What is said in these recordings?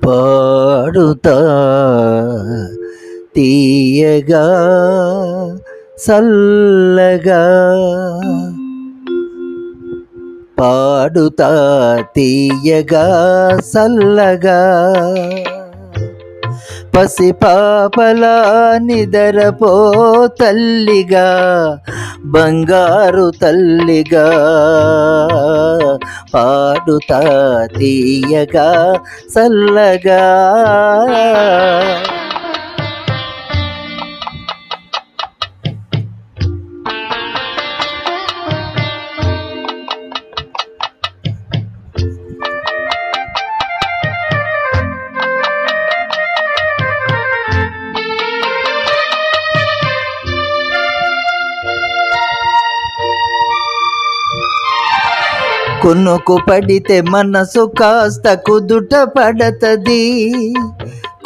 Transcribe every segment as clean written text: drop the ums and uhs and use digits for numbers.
పాడుతా తీయగా సల్లగా, పాడుతా తీయగా సల్లగా, పసిపాపలా నిదరపో తల్లిగా, బంగారు తల్లిగా, పాడుతా తీయగా సల్లగా. కొనుకు పడితే మనసు కాస్త కుదుట పడతది,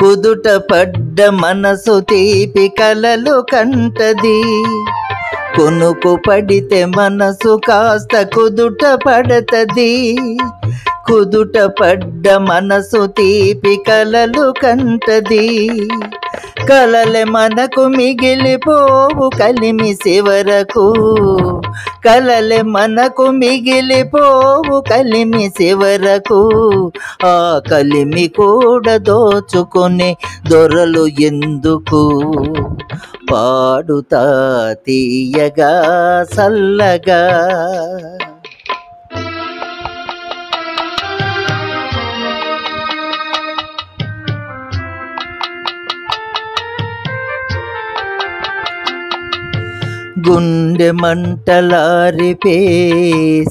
కుదుట పడ్డ మనసు తీపి కలలు కంటది. కొనుకు పడితే మనసు కాస్త కుదుట పడతది, కుదుట పడ్డ మనసు తీపి కలలు కంటది. కలలే మనకు మిగిలిపోవు కలిమి చివరకు, కలలే మనకు మిగిలిపోవు కలిమి చివరకు. ఆ కలిమి కూడా దోచుకునే దొరలు ఎందుకు, పాడుతా తీయగా సల్లగా. గుండె మంటలారిపే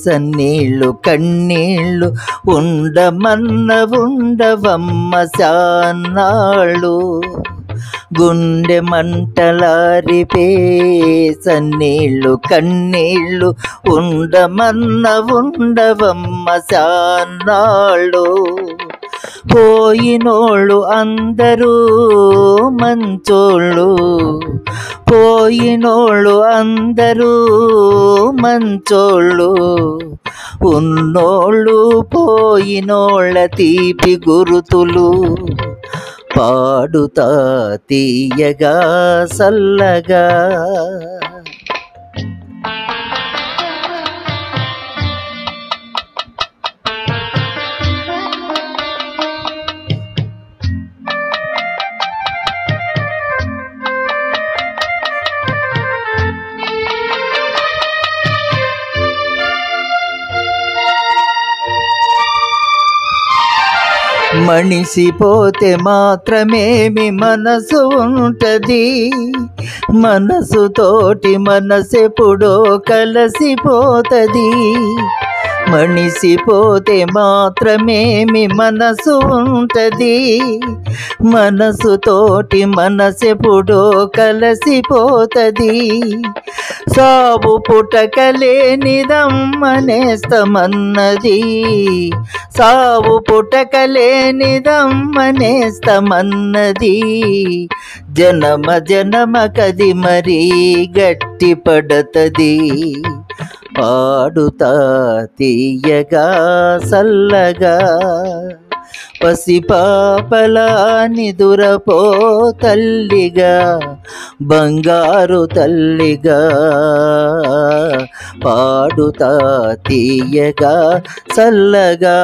సన్నీళ్ళు కన్నీళ్ళు, ఉండమన్న ఉండవమ్మ శాన్నాళ్ళు. గుండె మంటలారిపే సన్నీళ్ళు కన్నీళ్ళు, ఉండమన్న ఉండవమ్మ శాన్నాళ్ళు. పోయినోళ్ళు అందరూ మంచోళ్ళు, పోయినోళ్ళు అందరూ మంచోళ్ళు, ఉన్నోళ్ళు పోయినోళ్ళ తీపి గురుతులు. పాడుతా తీయగా సల్లగా. మనిషిపోతే మాత్రమేమి మనసు ఉంటది, మనసుతోటి మనసెప్పుడో కలసిపోతది. మనిషిపోతే మాత్రమేమి మనసు ఉంటది, మనసుతోటి మనసెప్పుడో కలసిపోతది. సావు పుటకలేనిదమ్మనేస్తమన్నది, సావు పుటకలేనిదమ్మనేస్తమన్నది. జనమ జనమ కది మరీ గట్టి పడతది, పాడుతా తీయగా సల్లగా. పసిపాపలా నిదురపో తల్లిగా, బంగారు తల్లిగా, పాడుతా తీయగా సల్లగా.